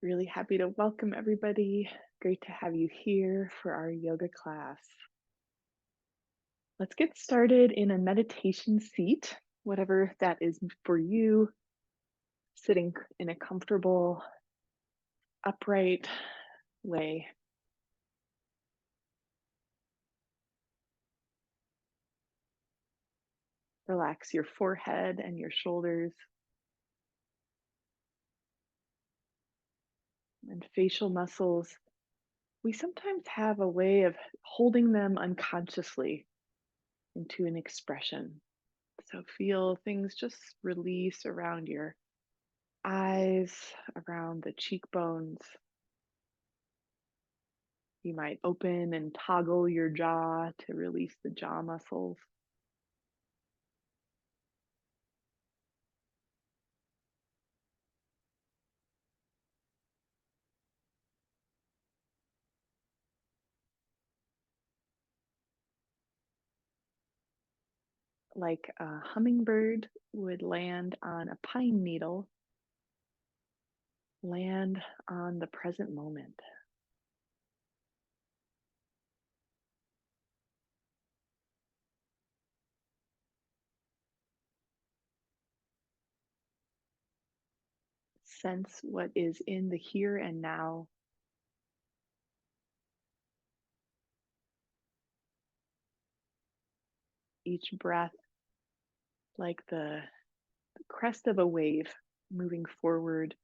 Really happy to welcome everybody. Great to have you here for our yoga class. Let's get started in a meditation seat, whatever that is for you, sitting in a comfortable, upright way. Relax your forehead and your shoulders and facial muscles. We sometimes have a way of holding them unconsciously into an expression. So feel things just release around your eyes, around the cheekbones. You might open and toggle your jaw to release the jaw muscles. Like a hummingbird would land on a pine needle, land on the present moment. Sense what is in the here and now. Each breath like the crest of a wave moving forward.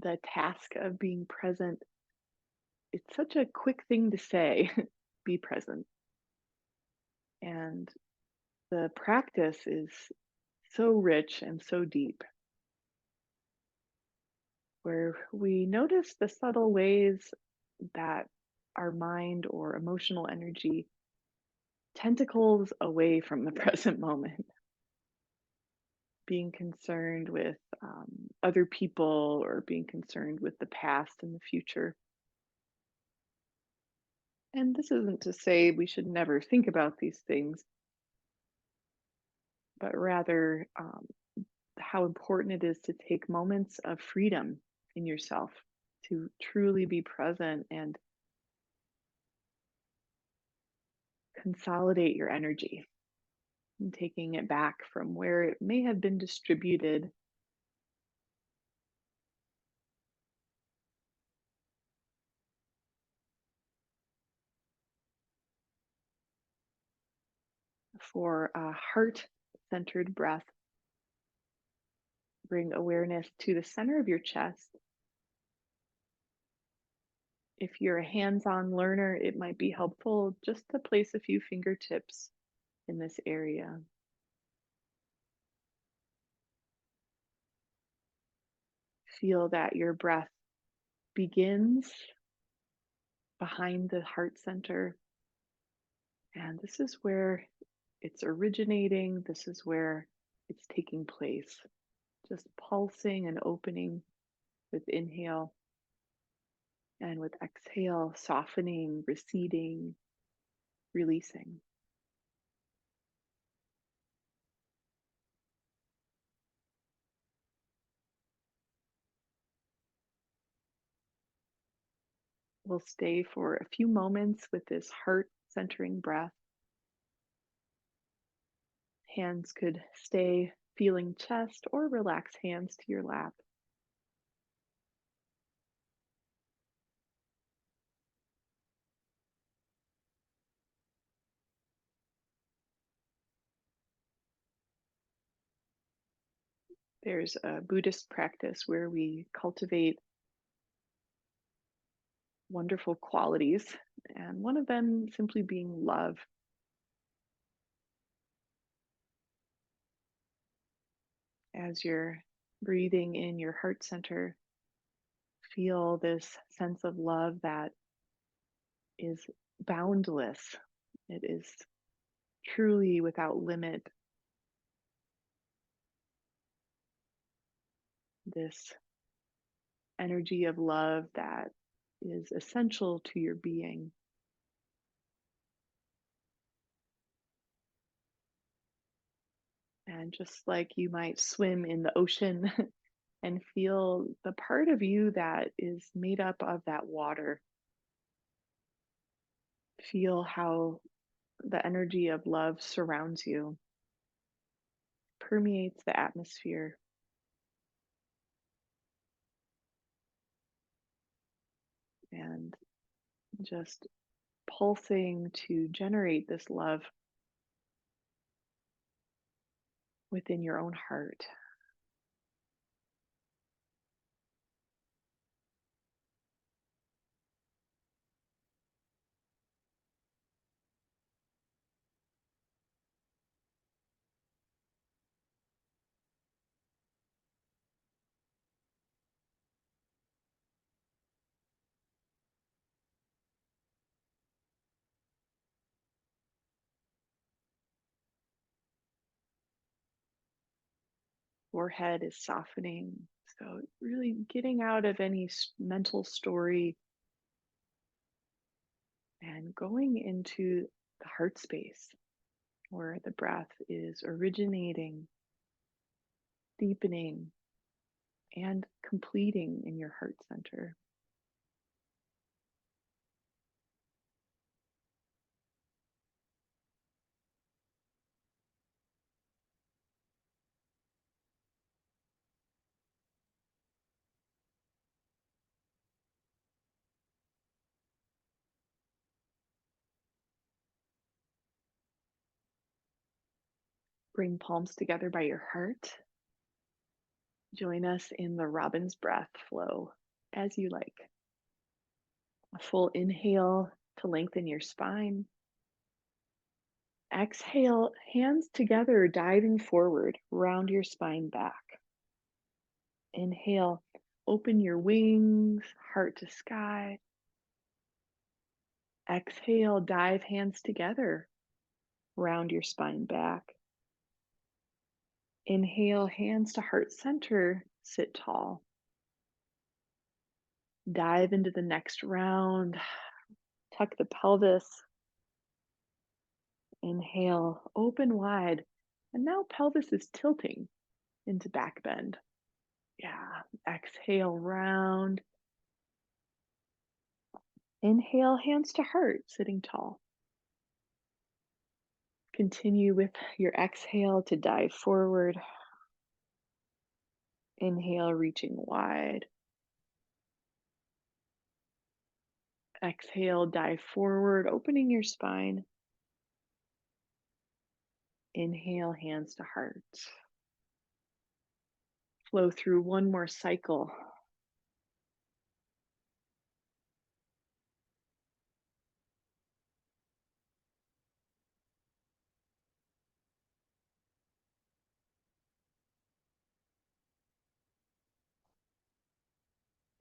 The task of being present, it's such a quick thing to say, be present. And the practice is so rich and so deep, where we notice the subtle ways that our mind or emotional energy tentacles away from the present moment, being concerned with other people or being concerned with the past and the future. And this isn't to say we should never think about these things, but rather how important it is to take moments of freedom in yourself, to truly be present and consolidate your energy, and taking it back from where it may have been distributed. For a heart centered breath, bring awareness to the center of your chest. If you're a hands on learner, it might be helpful just to place a few fingertips in this area. Feel that your breath begins behind the heart center. And this is where it's originating, this is where it's taking place. Just pulsing and opening with inhale, and with exhale, softening, receding, releasing. We'll stay for a few moments with this heart centering breath. Hands could stay feeling chest or relax hands to your lap. There's a Buddhist practice where we cultivate wonderful qualities, and one of them simply being love. As you're breathing in your heart center, feel this sense of love that is boundless. It is truly without limit. This energy of love that is essential to your being. And just like you might swim in the ocean and feel the part of you that is made up of that water, feel how the energy of love surrounds you, permeates the atmosphere, and just pulsing to generate this love within your own heart. Forehead is softening. So, really getting out of any mental story and going into the heart space where the breath is originating, deepening, and completing in your heart center. Bring palms together by your heart. Join us in the robin's breath flow as you like. A full inhale to lengthen your spine. Exhale, hands together, diving forward, round your spine back. Inhale, open your wings, heart to sky. Exhale, dive hands together, round your spine back. Inhale, hands to heart center, sit tall. Dive into the next round, tuck the pelvis. Inhale, open wide. And now pelvis is tilting into back bend. Yeah. Exhale, round. Inhale, hands to heart, sitting tall. Continue with your exhale to dive forward. Inhale, reaching wide. Exhale, dive forward, opening your spine. Inhale, hands to heart. Flow through one more cycle.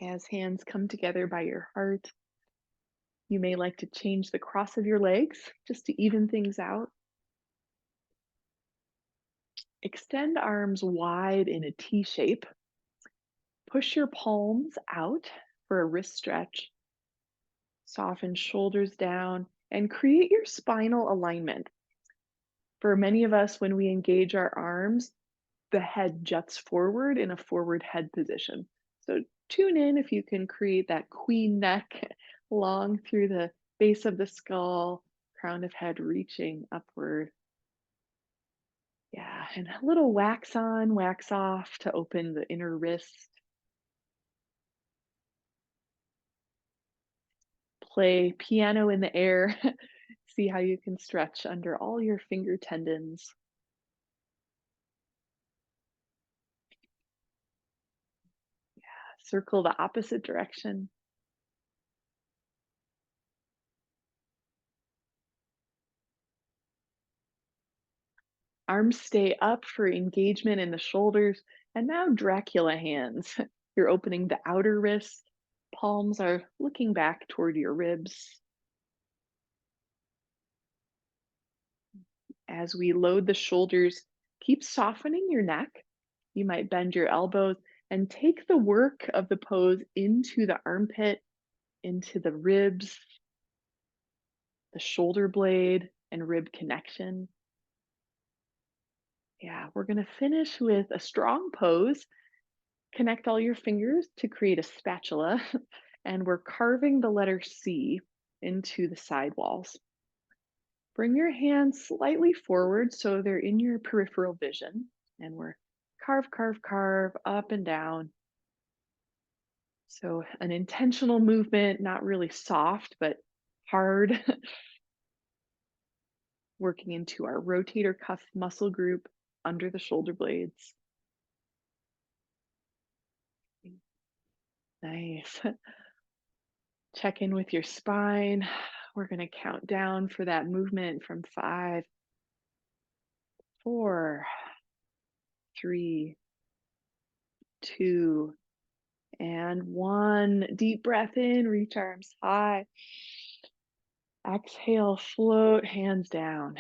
As hands come together by your heart, you may like to change the cross of your legs just to even things out. Extend arms wide in a T shape. Push your palms out for a wrist stretch. Soften shoulders down and create your spinal alignment. For many of us, when we engage our arms, the head juts forward in a forward head position. So tune in if you can create that queen neck long through the base of the skull, crown of head reaching upward. Yeah, and a little wax on, wax off to open the inner wrist. Play piano in the air. See how you can stretch under all your finger tendons. Circle the opposite direction. Arms stay up for engagement in the shoulders. And now Dracula hands. You're opening the outer wrist. Palms are looking back toward your ribs. As we load the shoulders, keep softening your neck. You might bend your elbows And take the work of the pose into the armpit, into the ribs, the shoulder blade, and rib connection. Yeah, we're going to finish with a strong pose. Connect all your fingers to create a spatula, and we're carving the letter C into the side walls. Bring your hands slightly forward so they're in your peripheral vision, and we're carve, carve, carve up and down. So, an intentional movement, not really soft, but hard, working into our rotator cuff muscle group under the shoulder blades. Nice. Check in with your spine. We're going to count down for that movement from 5, 4, 3, 2, and 1. Deep breath in, reach arms high. Exhale, float hands down.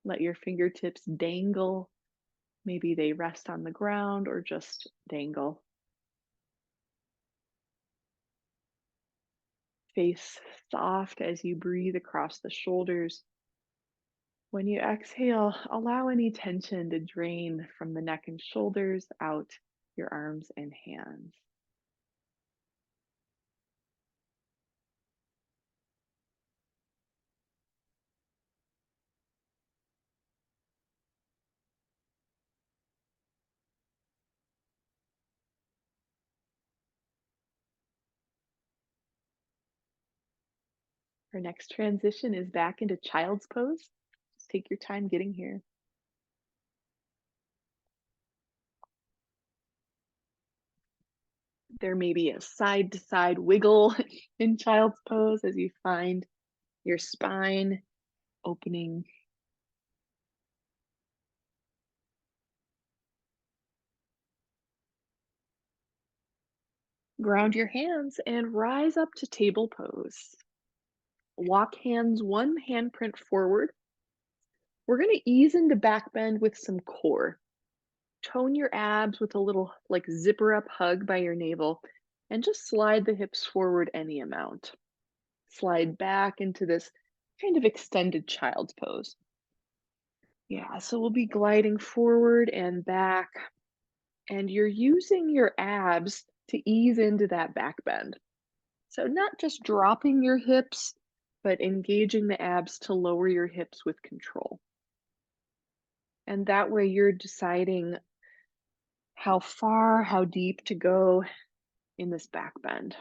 Let your fingertips dangle. Maybe they rest on the ground or just dangle. Face soft as you breathe across the shoulders. When you exhale, allow any tension to drain from the neck and shoulders out your arms and hands. Our next transition is back into child's pose. Just take your time getting here. There may be a side to side wiggle in child's pose as you find your spine opening. Ground your hands and rise up to table pose. Walk hands one handprint forward. We're going to ease into back bend with some core. Tone your abs with a little like zipper up hug by your navel and just slide the hips forward any amount. Slide back into this kind of extended child's pose. Yeah, so we'll be gliding forward and back, and you're using your abs to ease into that back bend. So, not just dropping your hips, but engaging the abs to lower your hips with control. And that way, you're deciding how far, how deep to go in this back bend.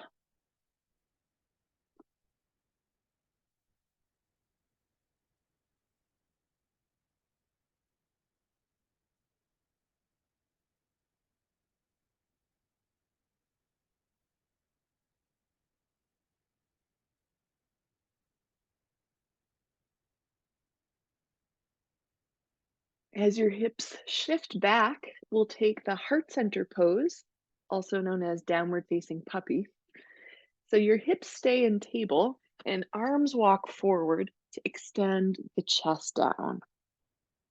As your hips shift back, we'll take the heart center pose, also known as downward facing puppy. So your hips stay in table and arms walk forward to extend the chest down.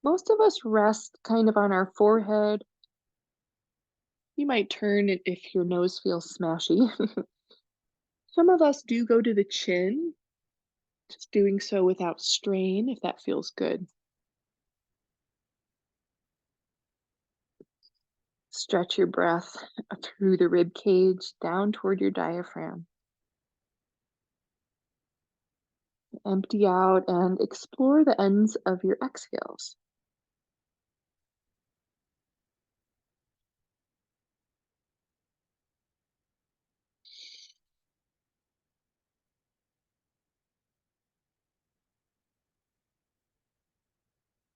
Most of us rest kind of on our forehead. You might turn it if your nose feels smashy. Some of us do go to the chin, just doing so without strain if that feels good. Stretch your breath through the rib cage down toward your diaphragm. Empty out and explore the ends of your exhales.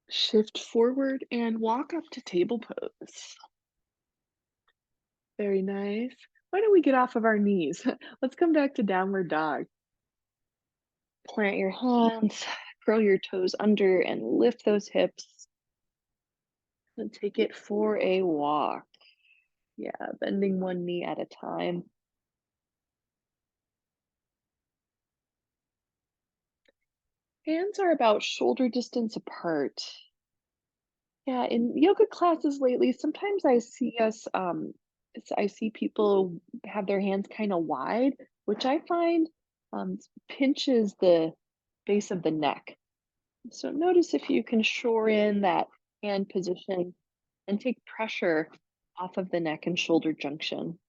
Shift forward and walk up to table pose. Very nice. Why don't we get off of our knees? Let's come back to downward dog. Plant your hands, curl your toes under, and lift those hips. And take it for a walk. Yeah, bending one knee at a time. Hands are about shoulder distance apart. Yeah, in yoga classes lately, sometimes I see us I see people have their hands kind of wide, which I find pinches the base of the neck. So notice if you can shore in that hand position and take pressure off of the neck and shoulder junction.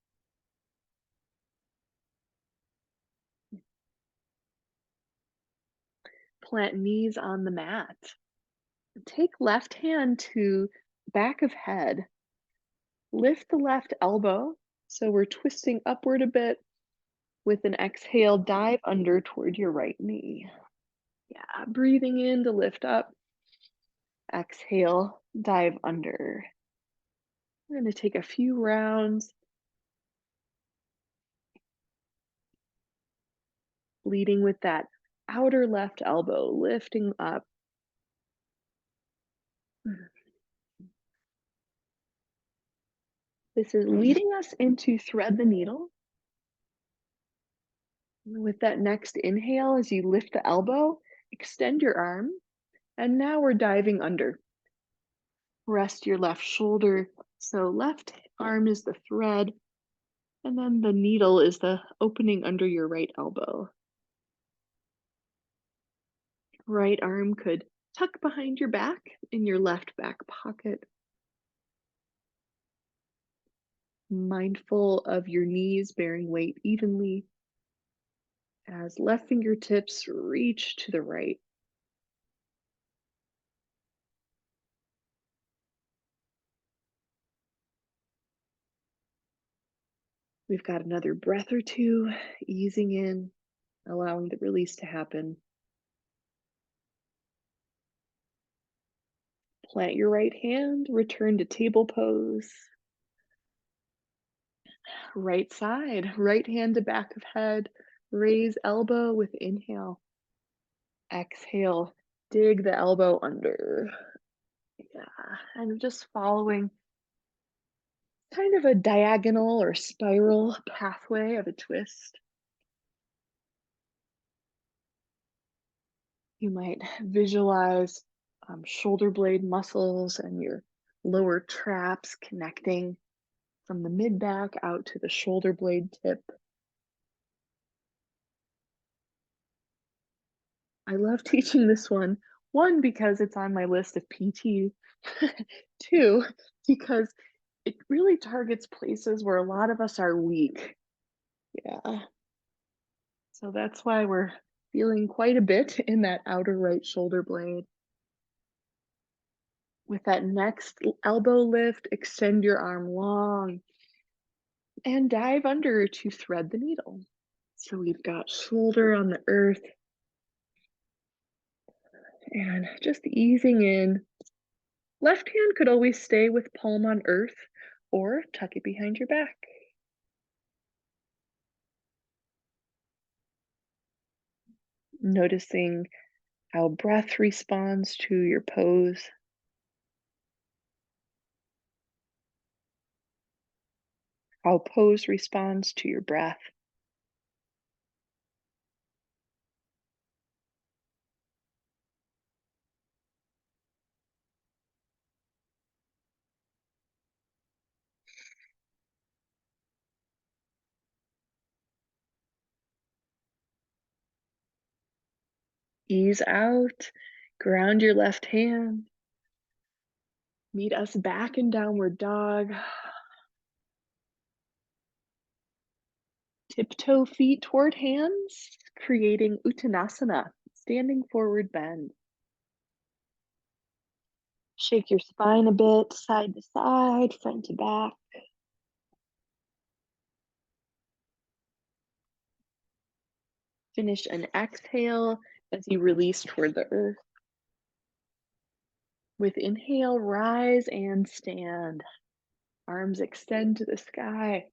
Plant knees on the mat. Take left hand to back of head. Lift the left elbow. So we're twisting upward a bit. With an exhale, dive under toward your right knee. Yeah, breathing in to lift up. Exhale, dive under. We're going to take a few rounds, leading with that outer left elbow, lifting up. This is leading us into thread the needle. With that next inhale, as you lift the elbow, extend your arm, and now we're diving under. Rest your left shoulder. So left arm is the thread, and then the needle is the opening under your right elbow. Right arm could tuck behind your back in your left back pocket. Mindful of your knees bearing weight evenly as left fingertips reach to the right. We've got another breath or two, easing in, allowing the release to happen. Plant your right hand, return to table pose. Right side, right hand to back of head, raise elbow with inhale. Exhale, dig the elbow under. Yeah, and just following kind of a diagonal or spiral pathway of a twist. You might visualize shoulder blade muscles and your lower traps connecting from the mid back out to the shoulder blade tip. I love teaching this one. One, because it's on my list of PT. Two, because it really targets places where a lot of us are weak. Yeah. So that's why we're feeling quite a bit in that outer right shoulder blade. With that next elbow lift, extend your arm long and dive under to thread the needle. So we've got shoulder on the earth and just easing in. Left hand could always stay with palm on earth or tuck it behind your back. Noticing how breath responds to your pose. How pose responds to your breath. Ease out, ground your left hand. Meet us back in downward dog. Tiptoe feet toward hands, creating Uttanasana, standing forward bend. Shake your spine a bit, side to side, front to back. Finish an exhale as you release toward the earth. With inhale, rise and stand. Arms extend to the sky.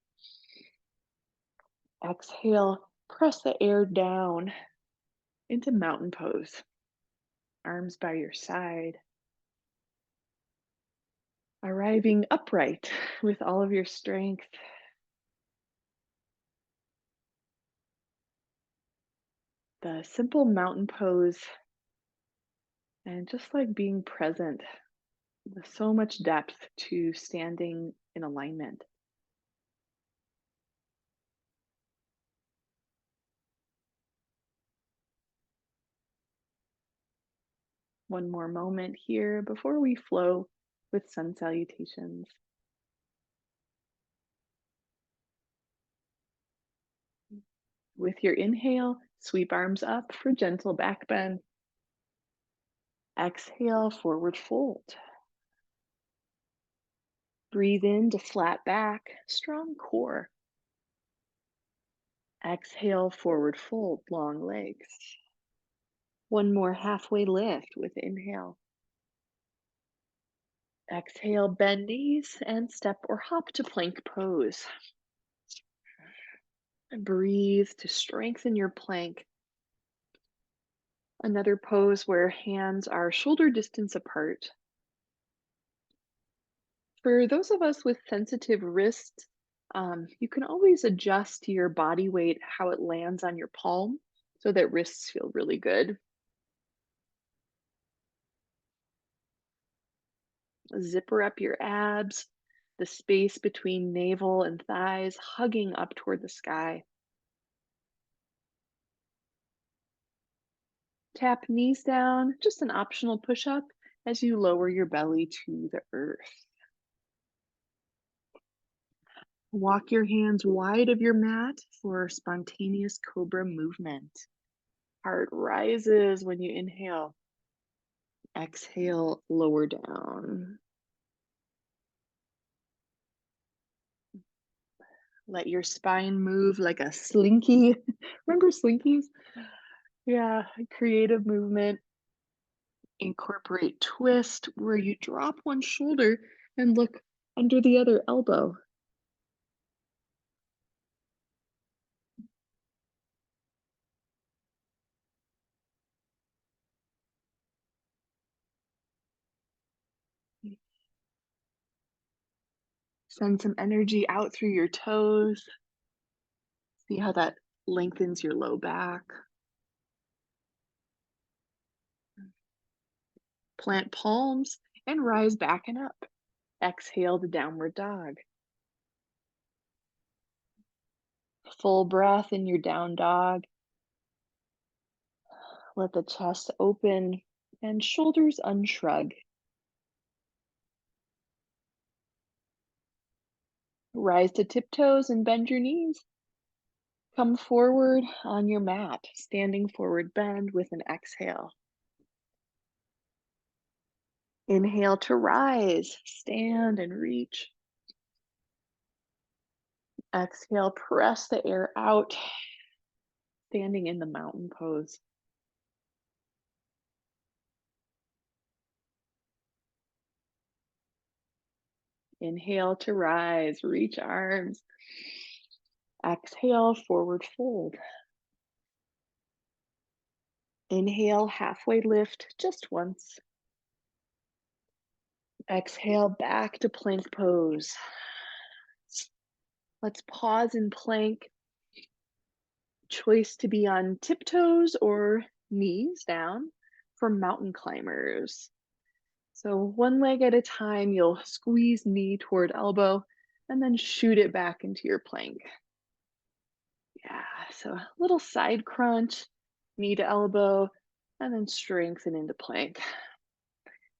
Exhale, press the air down into mountain pose. Arms by your side. Arriving upright with all of your strength. The simple mountain pose, and just like being present with so much depth to standing in alignment. One more moment here before we flow with sun salutations. With your inhale, sweep arms up for gentle back bend. Exhale, forward fold. Breathe in to flat back, strong core. Exhale, forward fold, long legs. One more halfway lift with inhale. Exhale, bend knees and step or hop to plank pose. And breathe to strengthen your plank. Another pose where hands are shoulder distance apart. For those of us with sensitive wrists, you can always adjust your body weight, how it lands on your palm, so that wrists feel really good. Zipper up your abs, the space between navel and thighs hugging up toward the sky. Tap knees down, just an optional push up as you lower your belly to the earth. Walk your hands wide of your mat for spontaneous cobra movement. Heart rises when you inhale. Exhale, lower down. Let your spine move like a slinky. Remember slinkies? Yeah, creative movement. Incorporate twist where you drop one shoulder and look under the other elbow. Send some energy out through your toes. See how that lengthens your low back. Plant palms and rise back and up. Exhale to downward dog. Full breath in your down dog. Let the chest open and shoulders unshrug. Rise to tiptoes and bend your knees. Come forward on your mat, standing forward bend with an exhale. Inhale to rise, stand and reach. Exhale, press the air out, standing in the mountain pose. Inhale to rise, reach arms. Exhale, forward fold. Inhale, halfway lift just once. Exhale, back to plank pose. Let's pause in plank. Choice to be on tiptoes or knees down for mountain climbers. So one leg at a time, you'll squeeze knee toward elbow and then shoot it back into your plank. Yeah, so a little side crunch, knee to elbow, and then strengthen into plank.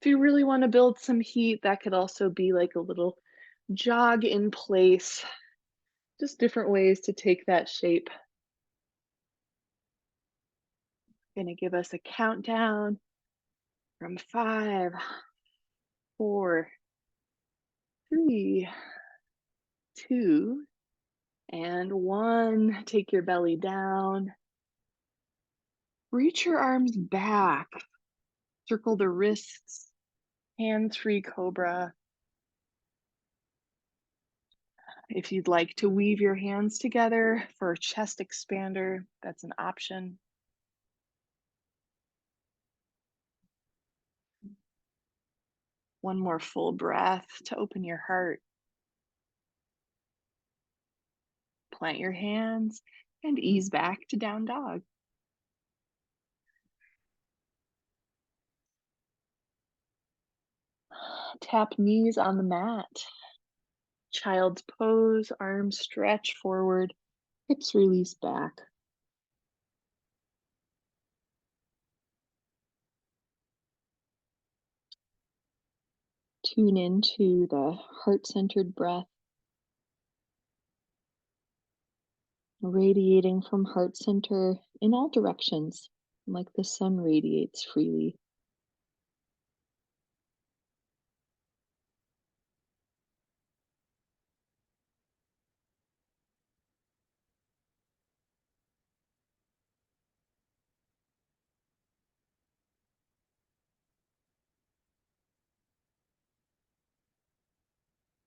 If you really want to build some heat, that could also be like a little jog in place. Just different ways to take that shape. Gonna give us a countdown from 5, 4, 3, 2, and 1. Take your belly down. Reach your arms back. Circle the wrists. Hands-free cobra. If you'd like to weave your hands together for a chest expander, that's an option. One more full breath to open your heart. Plant your hands and ease back to down dog. Tap knees on the mat. Child's pose, arms stretch forward, hips release back. Tune into the heart centered breath, radiating from heart center in all directions, like the sun radiates freely.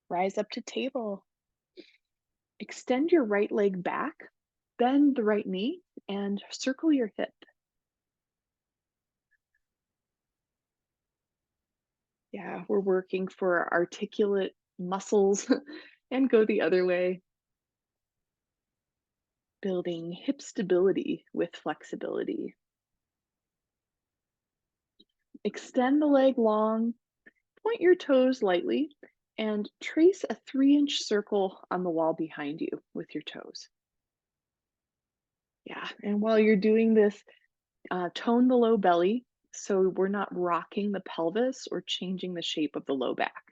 Rise up to table. Extend your right leg back, bend the right knee, and circle your hip. Yeah, we're working for articulate muscles and go the other way, building hip stability with flexibility. Extend the leg long, point your toes lightly, and trace a 3-inch circle on the wall behind you with your toes. Yeah, and while you're doing this, tone the low belly so we're not rocking the pelvis or changing the shape of the low back.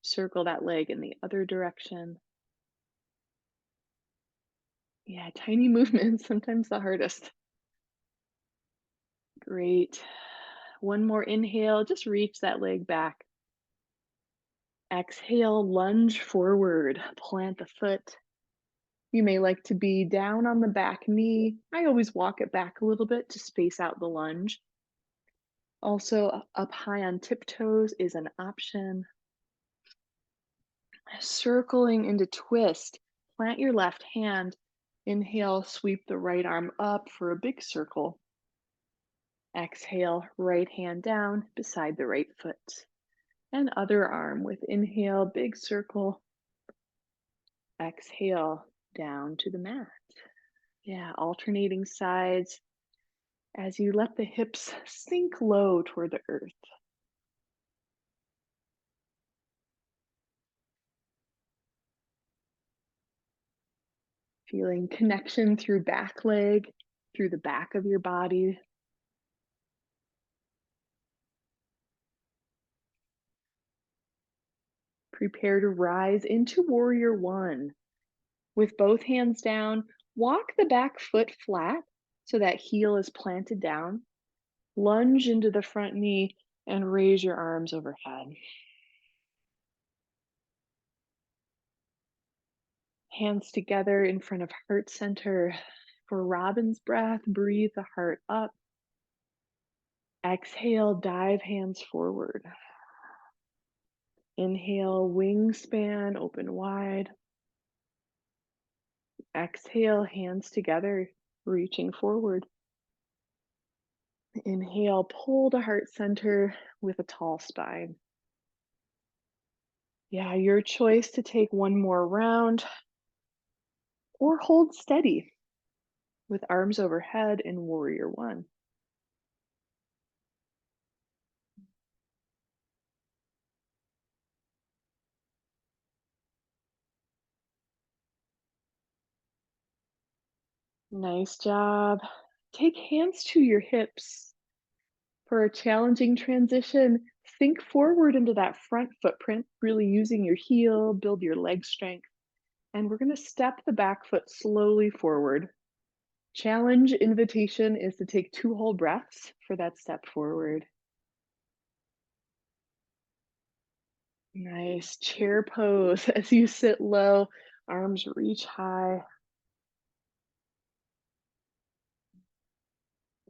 Circle that leg in the other direction. Yeah, tiny movements, sometimes the hardest. Great. One more inhale, just reach that leg back. Exhale, lunge forward, plant the foot. You may like to be down on the back knee. I always walk it back a little bit to space out the lunge. Also, up high on tiptoes is an option. Circling into twist, plant your left hand. Inhale, sweep the right arm up for a big circle. Exhale, right hand down beside the right foot. And other arm with inhale, big circle. Exhale, down to the mat. Yeah, alternating sides as you let the hips sink low toward the earth. Feeling connection through back leg, through the back of your body. Prepare to rise into warrior one. With both hands down, walk the back foot flat so that heel is planted down. Lunge into the front knee and raise your arms overhead. Hands together in front of heart center. For robin's breath, breathe the heart up. Exhale, dive hands forward. Inhale, wingspan, open wide. Exhale, hands together, reaching forward. Inhale, pull to heart center with a tall spine. Yeah, your choice to take one more round or hold steady with arms overhead in warrior one. Nice job. Take hands to your hips. For a challenging transition, sink forward into that front footprint, really using your heel, build your leg strength. And we're going to step the back foot slowly forward. Challenge invitation is to take 2 whole breaths for that step forward. Nice chair pose as you sit low, arms reach high.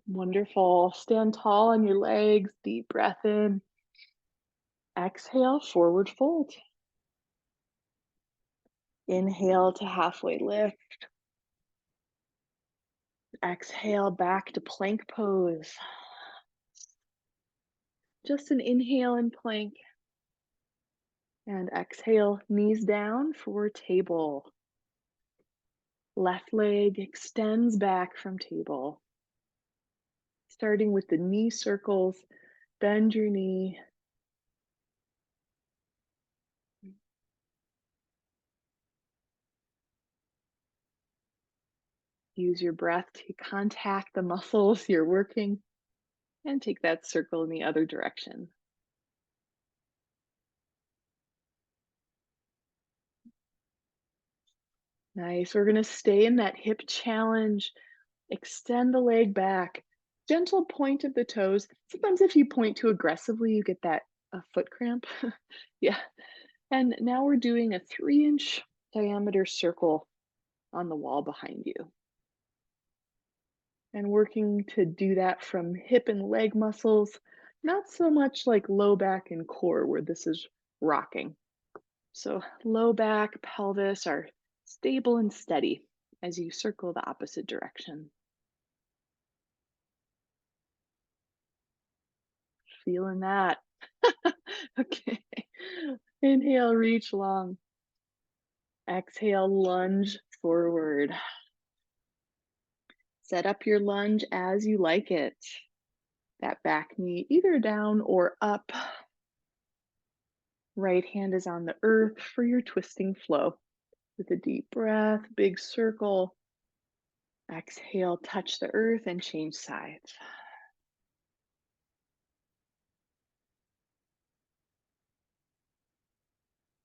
Wonderful. Stand tall on your legs, deep breath in. Exhale, forward fold. Inhale to halfway lift. Exhale back to plank pose. Just an inhale in plank. And exhale, knees down for table. Left leg extends back from table. Starting with the knee circles, bend your knee. Use your breath to contact the muscles you're working and take that circle in the other direction. Nice. We're going to stay in that hip challenge. Extend the leg back. Gentle point of the toes. Sometimes if you point too aggressively, you get that foot cramp. Yeah. And now we're doing a 3-inch diameter circle on the wall behind you. And working to do that from hip and leg muscles, not so much like low back and core where this is rocking. So low back, pelvis are stable and steady as you circle the opposite direction. Feeling that. Okay. Inhale, reach long. Exhale, lunge forward. Set up your lunge as you like it. That back knee either down or up. Right hand is on the earth for your twisting flow. With a deep breath, big circle. Exhale, touch the earth and change sides.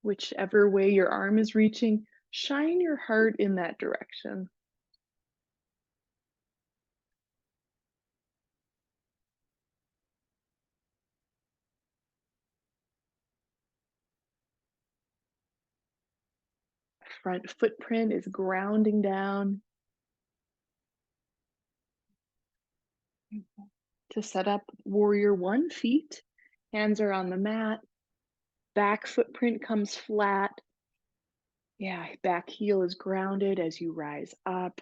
Whichever way your arm is reaching, shine your heart in that direction. Front footprint is grounding down. To set up warrior one, feet, hands are on the mat, back footprint comes flat. Yeah, back heel is grounded as you rise up.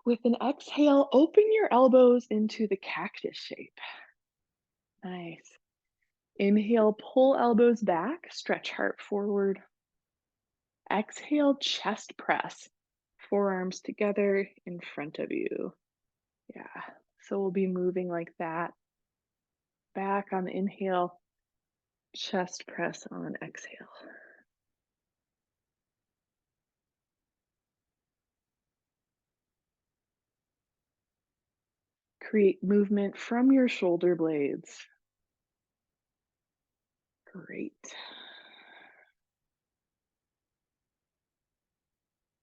With an exhale, open your elbows into the cactus shape. Nice. Inhale, pull elbows back, stretch heart forward. Exhale, chest press, forearms together in front of you. Yeah, so we'll be moving like that. Back on the inhale, chest press on exhale. Create movement from your shoulder blades. Great.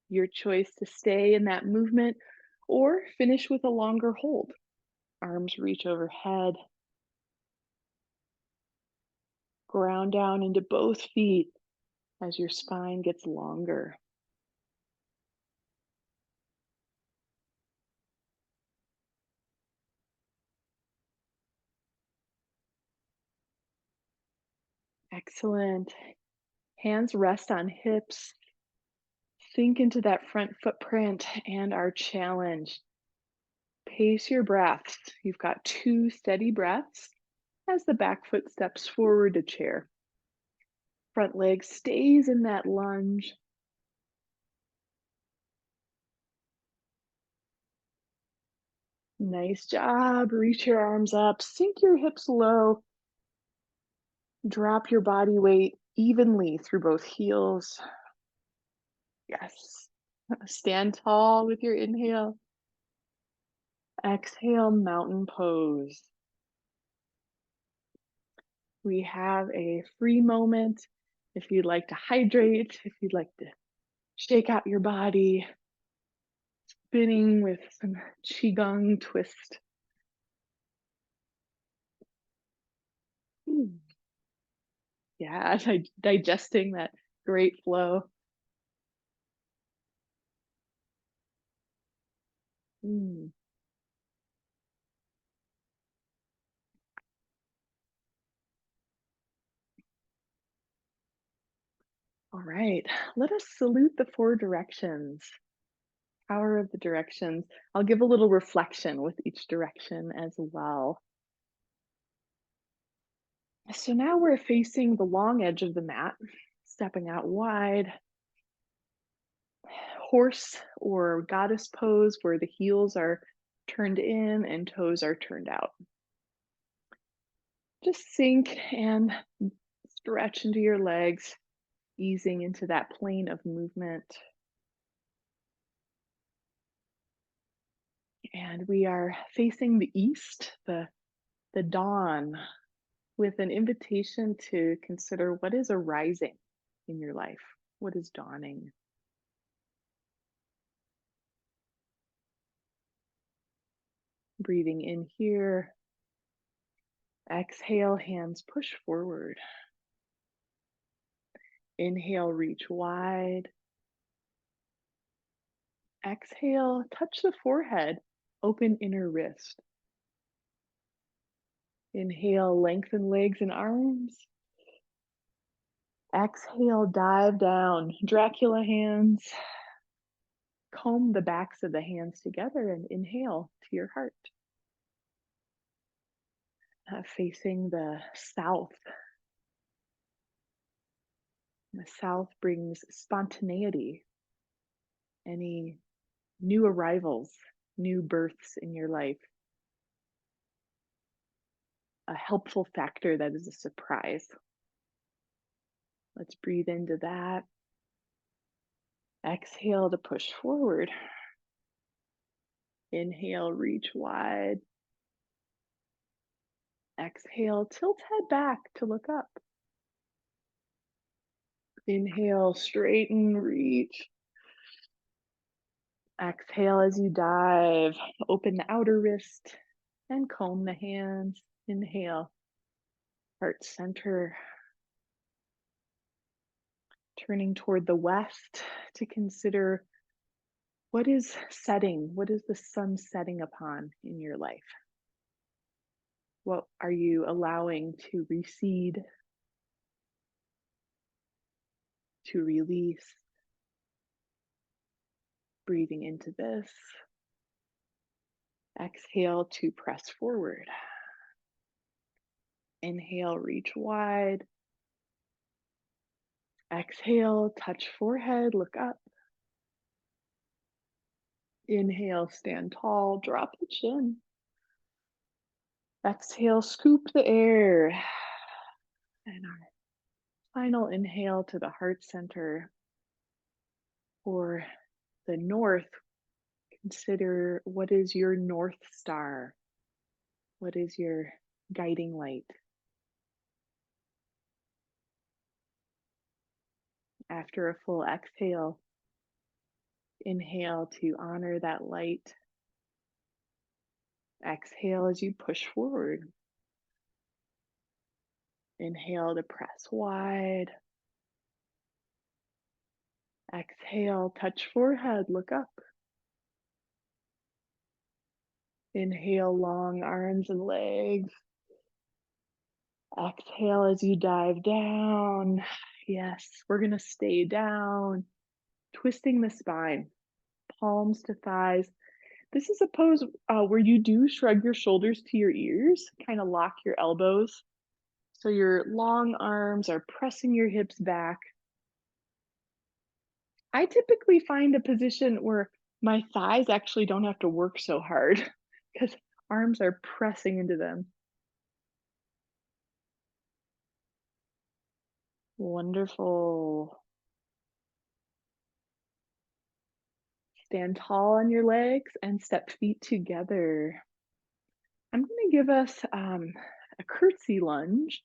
Your choice to stay in that movement or finish with a longer hold. Arms reach overhead. Ground down into both feet as your spine gets longer. Excellent. Hands rest on hips. Sink into that front footprint and our challenge. Pace your breaths. You've got 2 steady breaths as the back foot steps forward to chair. Front leg stays in that lunge. Nice job. Reach your arms up, sink your hips low, drop your body weight evenly through both heels. Yes. Stand tall with your inhale. Exhale, mountain pose. We have a free moment if you'd like to hydrate, if you'd like to shake out your body, spinning with some qigong twist. Mm. Yeah, digesting that great flow. Mm. All right, let us salute the 4 directions. Power of the directions. I'll give a little reflection with each direction as well. So now we're facing the long edge of the mat, stepping out wide. Horse or goddess pose where the heels are turned in and toes are turned out. Just sink and stretch into your legs, easing into that plane of movement. And we are facing the east, the dawn, with an invitation to consider what is arising in your life? What is dawning? Breathing in here. Exhale, hands push forward. Inhale, reach wide. Exhale, touch the forehead, open inner wrist. Inhale, lengthen legs and arms. Exhale, dive down, Dracula hands. Comb the backs of the hands together and inhale to your heart. Facing the south. The south brings spontaneity, any new arrivals, new births in your life, a helpful factor that is a surprise. Let's breathe into that. Exhale to push forward. Inhale, reach wide. Exhale, tilt head back to look up. Inhale, straighten, reach. Exhale as you dive. Open the outer wrist and comb the hands. Inhale, heart center. Turning toward the west to consider what is setting, what is the sun setting upon in your life? What are you allowing to recede, to release? Breathing into this. Exhale to press forward. Inhale, reach wide. Exhale, touch forehead, look up. Inhale, stand tall, drop the chin. Exhale, scoop the air. And our final inhale to the heart center. For the north, consider what is your North Star? What is your guiding light? After a full exhale, inhale to honor that light. Exhale as you push forward. Inhale to press wide. Exhale, touch forehead, look up. Inhale, long arms and legs. Exhale as you dive down. Yes, we're going to stay down, twisting the spine, palms to thighs. This is a pose where you do shrug your shoulders to your ears, kind of lock your elbows. So your long arms are pressing your hips back. I typically find a position where my thighs actually don't have to work so hard because arms are pressing into them. Wonderful. Stand tall on your legs and step feet together. I'm going to give us a curtsy lunge,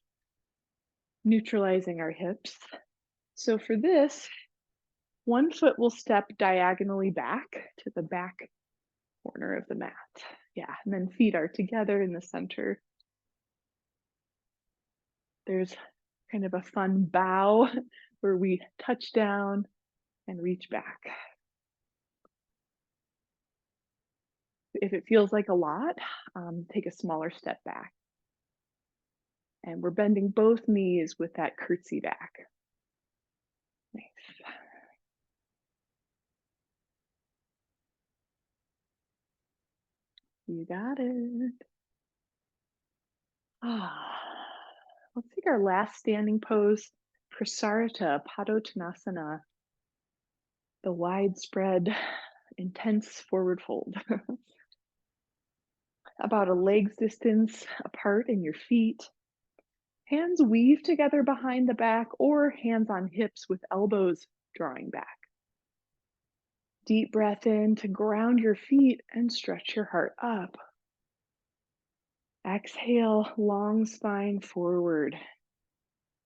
neutralizing our hips. So for this, one foot will step diagonally back to the back corner of the mat. Yeah, and then feet are together in the center. There's kind of a fun bow where we touch down and reach back. If it feels like a lot, take a smaller step back. And we're bending both knees with that curtsy back. Nice. You got it. Let's take our last standing pose, Prasarita Padottanasana, the widespread, intense forward fold. About a leg's distance apart in your feet. Hands weave together behind the back or hands on hips with elbows drawing back. Deep breath in to ground your feet and stretch your heart up. Exhale, long spine forward.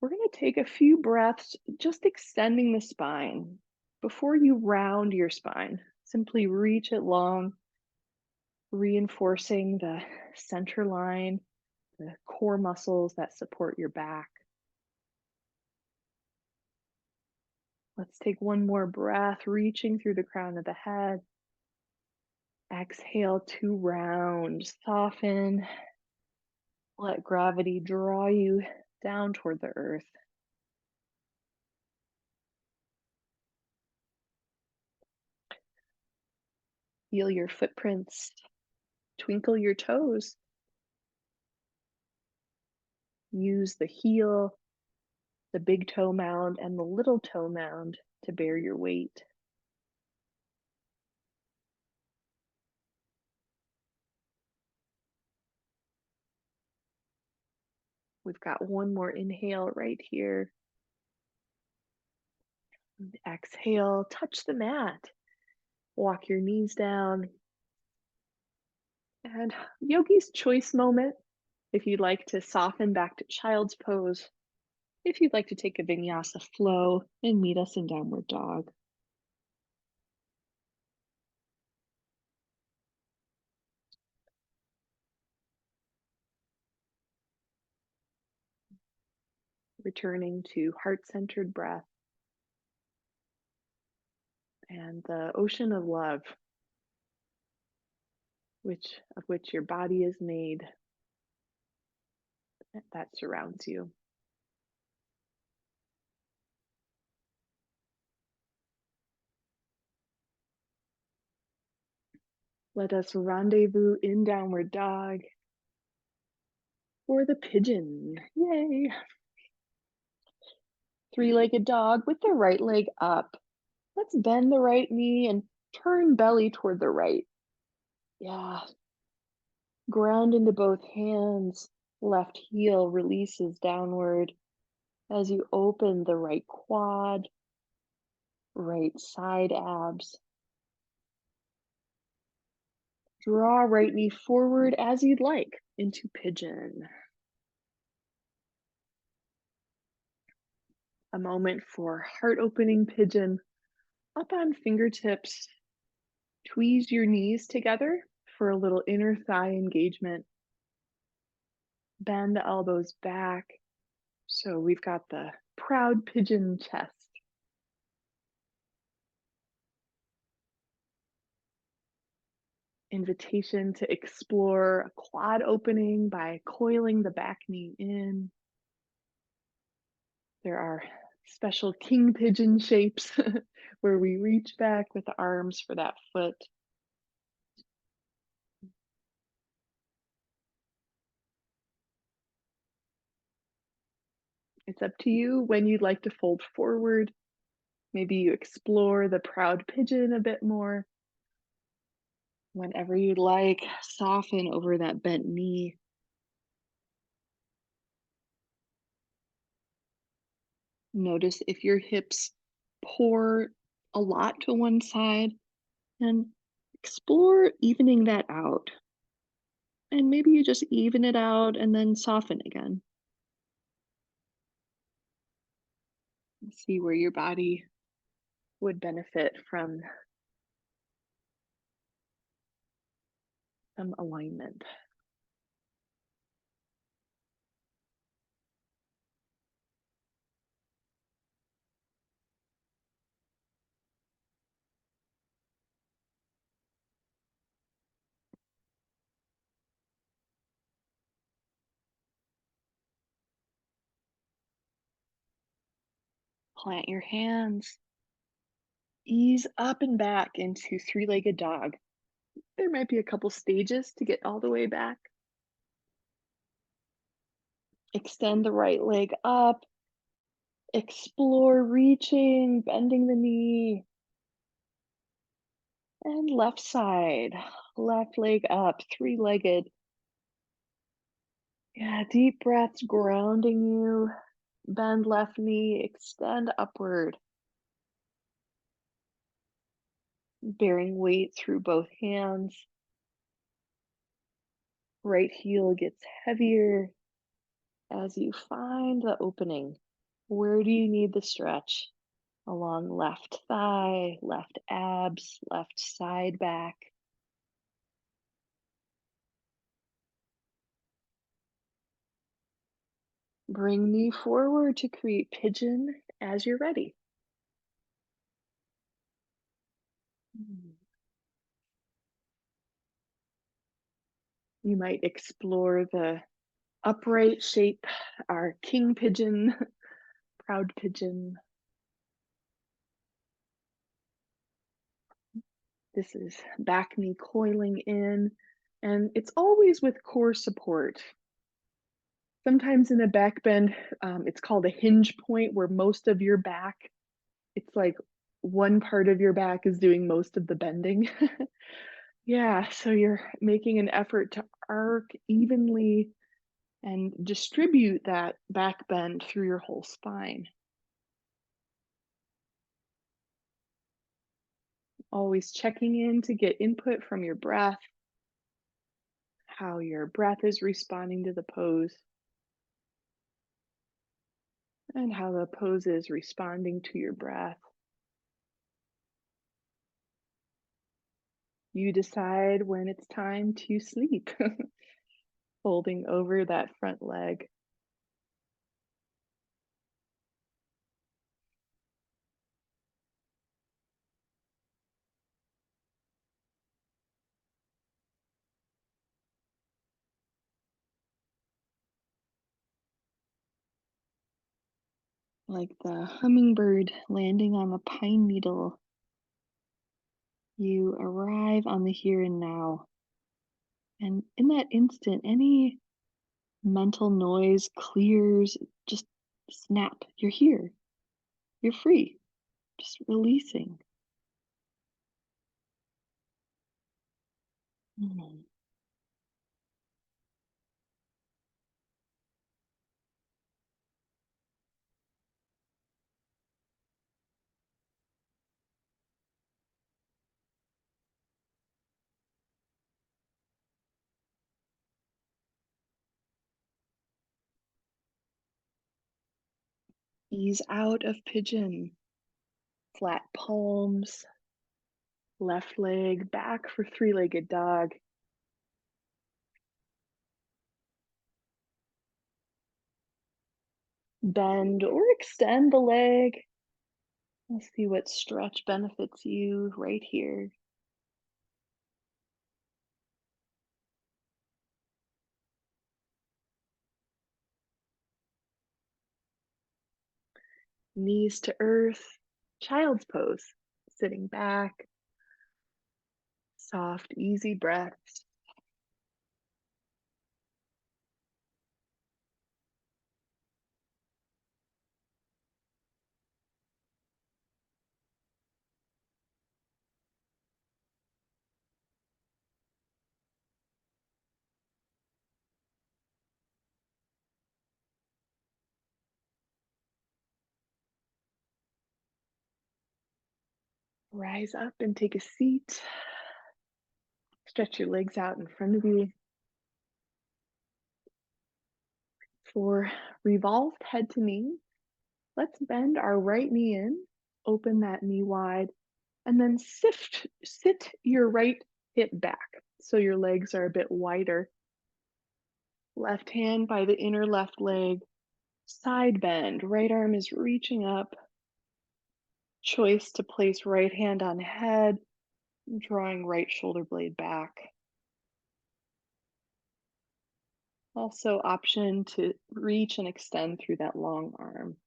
We're going to take a few breaths, just extending the spine. Before you round your spine, simply reach it long, reinforcing the center line, the core muscles that support your back. Let's take one more breath, reaching through the crown of the head. Exhale to round, soften, let gravity draw you down toward the earth. Feel your footprints, twinkle your toes. Use the heel, the big toe mound, and the little toe mound to bear your weight. We've got one more inhale right here. Exhale, touch the mat. Walk your knees down. And yogi's choice moment. If you'd like to soften back to child's pose, if you'd like to take a vinyasa flow and meet us in downward dog. Returning to heart-centered breath and the ocean of love, of which your body is made, that surrounds you. Let us rendezvous in downward dog for the pigeon. Yay! Three-legged dog with the right leg up. Let's bend the right knee and turn belly toward the right. Yeah. Ground into both hands. Left heel releases downward as you open the right quad, right side abs. Draw right knee forward as you'd like into pigeon. A moment for heart opening pigeon. Up on fingertips, tweeze your knees together for a little inner thigh engagement. Bend the elbows back. So we've got the proud pigeon chest. Invitation to explore a quad opening by coiling the back knee in. There are special king pigeon shapes where we reach back with the arms for that foot. It's up to you when you'd like to fold forward. Maybe you explore the proud pigeon a bit more. Whenever you'd like, soften over that bent knee. Notice if your hips pour a lot to one side and explore evening that out. And maybe you just even it out and then soften again. See where your body would benefit from some alignment. Plant your hands. Ease up and back into three-legged dog. There might be a couple stages to get all the way back. Extend the right leg up. Explore reaching, bending the knee. And left side, left leg up, three-legged. Yeah, deep breaths grounding you. Bend left knee, extend upward. Bearing weight through both hands. Right heel gets heavier as you find the opening. Where do you need the stretch? Along left thigh, left abs, left side back. Bring knee forward to create pigeon as you're ready. Mm. You might explore the upright shape, our king pigeon, proud pigeon. This is back knee coiling in, and it's always with core support. Sometimes in a back bend, it's called a hinge point where most of your back, it's like one part of your back is doing most of the bending. Yeah, so you're making an effort to arc evenly and distribute that back bend through your whole spine. Always checking in to get input from your breath, how your breath is responding to the pose, and how the pose is responding to your breath. You decide when it's time to sleep, folding over that front leg. Like the hummingbird landing on the pine needle, you arrive on the here and now. And in that instant, any mental noise clears, just snap. You're here. You're free. Just releasing. Mm. Ease out of pigeon. Flat palms. Left leg back for three-legged dog. Bend or extend the leg. Let's see what stretch benefits you right here. Knees to earth. Child's pose. Sitting back. Soft, easy breaths. Rise up and take a seat. Stretch your legs out in front of you. For revolved head to knee, let's bend our right knee in, open that knee wide, and then sit your right hip back so your legs are a bit wider. Left hand by the inner left leg, side bend, right arm is reaching up. Choice to place right hand on head, drawing right shoulder blade back. Also option to reach and extend through that long arm.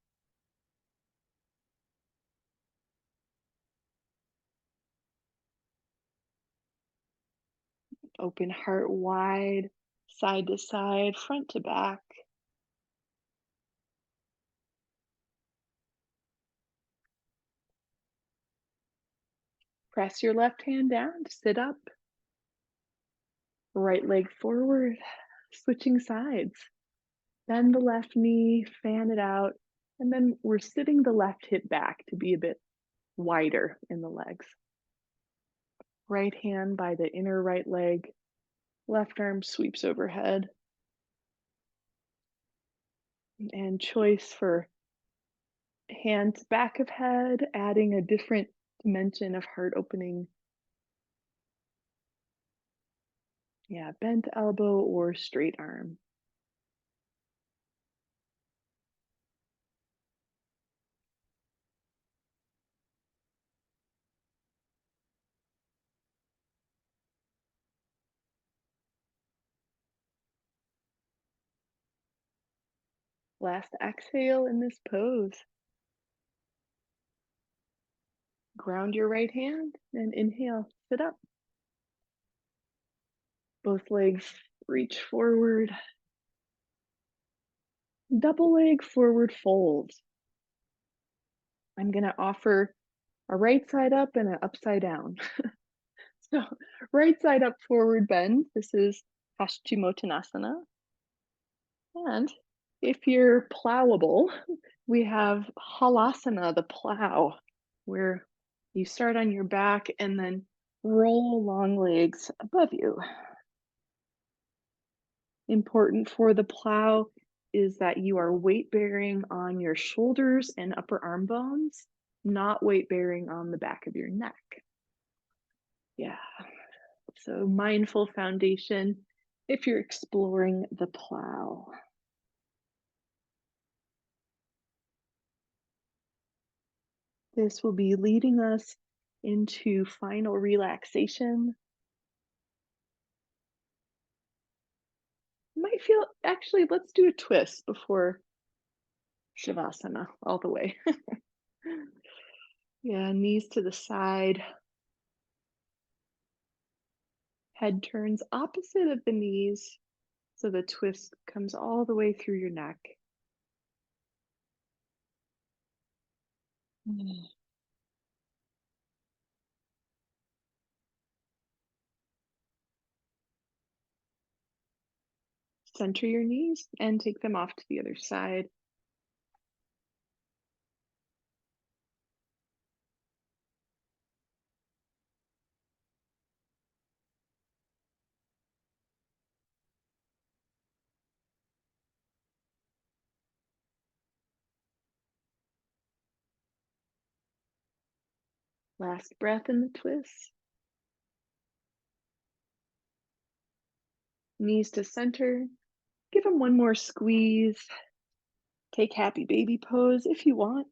Open heart wide, side to side, front to back. Press your left hand down to sit up. Right leg forward, switching sides. Bend the left knee, fan it out, and then we're sitting the left hip back to be a bit wider in the legs. Right hand by the inner right leg, left arm sweeps overhead. And choice for Hands back of head, adding a different dimension of heart opening. Yeah, bent elbow or straight arm. Last exhale in this pose. Ground your right hand and inhale, sit up. Both legs reach forward. Double leg forward fold. I'm going to offer a right side up and an upside down. So, right side up forward bend. This is Paschimottanasana. And if you're plowable, we have Halasana, the plow, where you start on your back and then roll long legs above you. Important for the plow is that you are weight bearing on your shoulders and upper arm bones, not weight bearing on the back of your neck. Yeah. So, mindful foundation if you're exploring the plow. This will be leading us into final relaxation. You might feel, actually, let's do a twist before Shavasana all the way. Yeah, knees to the side, head turns opposite of the knees, so the twist comes all the way through your neck. Mm. Center your knees and take them off to the other side. Last breath in the twist. Knees to center. Give them one more squeeze. Take happy baby pose if you want.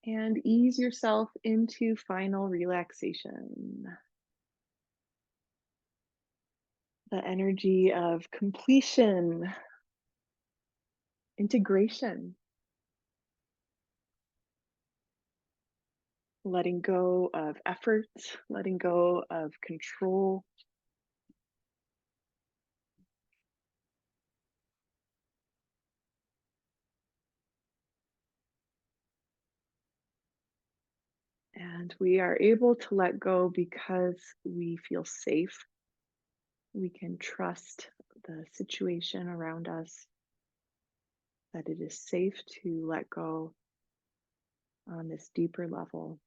And ease yourself into final relaxation. The energy of completion, integration, letting go of effort, letting go of control. And we are able to let go because we feel safe. We can trust the situation around us, that it is safe to let go on this deeper level.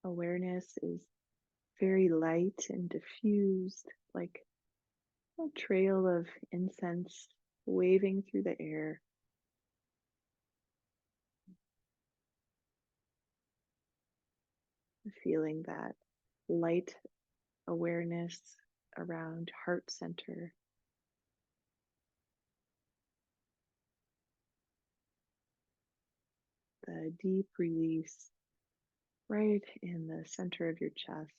Awareness is very light and diffused, like a trail of incense waving through the air. Feeling that light awareness around heart center. The deep release right in the center of your chest.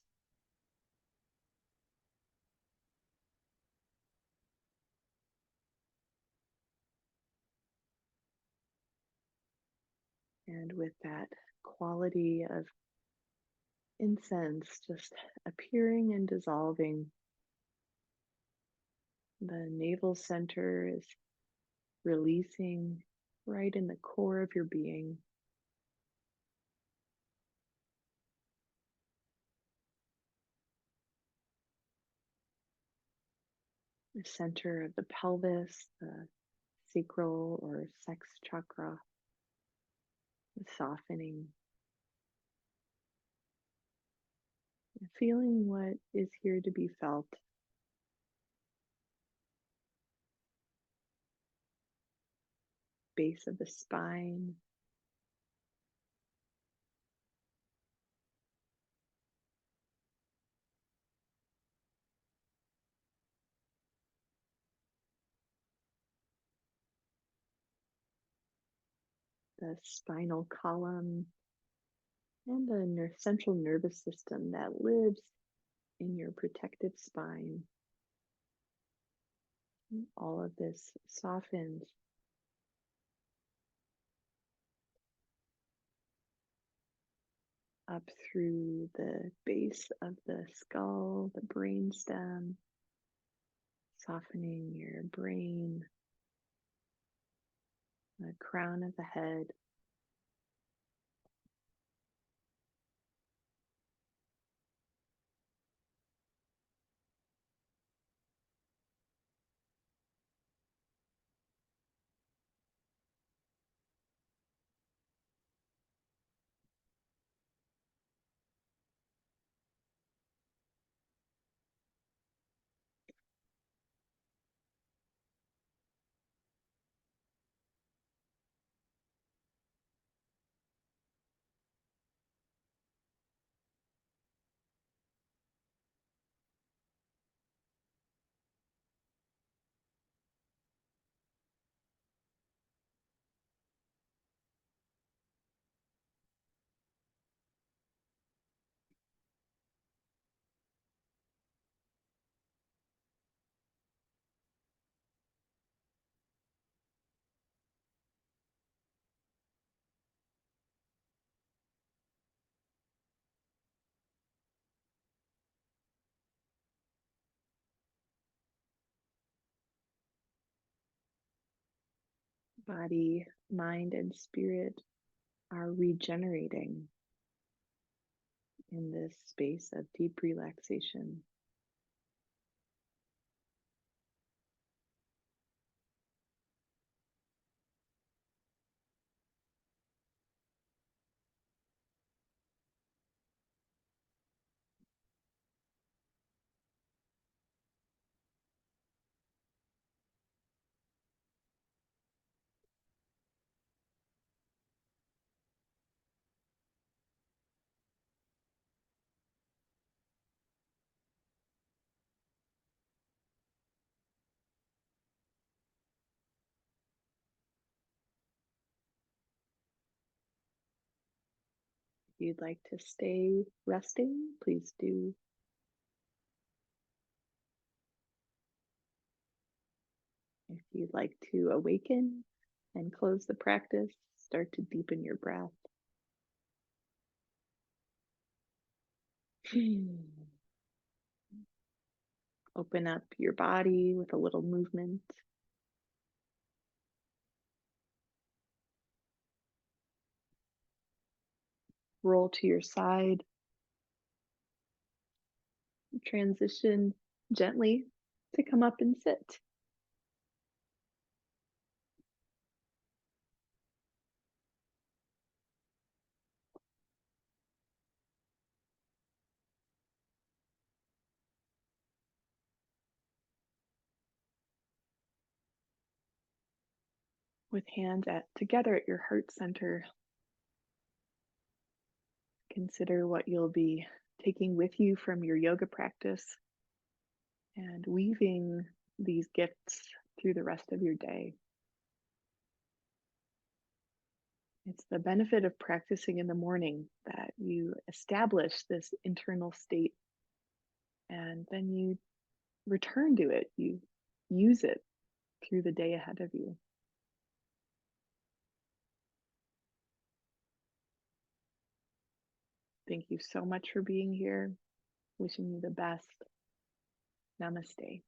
And with that quality of incense just appearing and dissolving, the navel center is releasing right in the core of your being. the center of the pelvis, the sacral or sex chakra, the softening, and feeling what is here to be felt. Base of the spine, the spinal column, and the central nervous system that lives in your protective spine. All of this softens up through the base of the skull, the brain stem, softening your brain, the crown of the head, body, mind, and spirit are regenerating in this space of deep relaxation. If you'd like to stay resting, please do. If you'd like to awaken and close the practice, start to deepen your breath. Open up your body with a little movement. Roll to your side. Transition gently to come up and sit. With hands together at your heart center, consider what you'll be taking with you from your yoga practice and weaving these gifts through the rest of your day. It's the benefit of practicing in the morning that you establish this internal state and then you return to it. You use it through the day ahead of you. Thank you so much for being here. Wishing you the best. Namaste.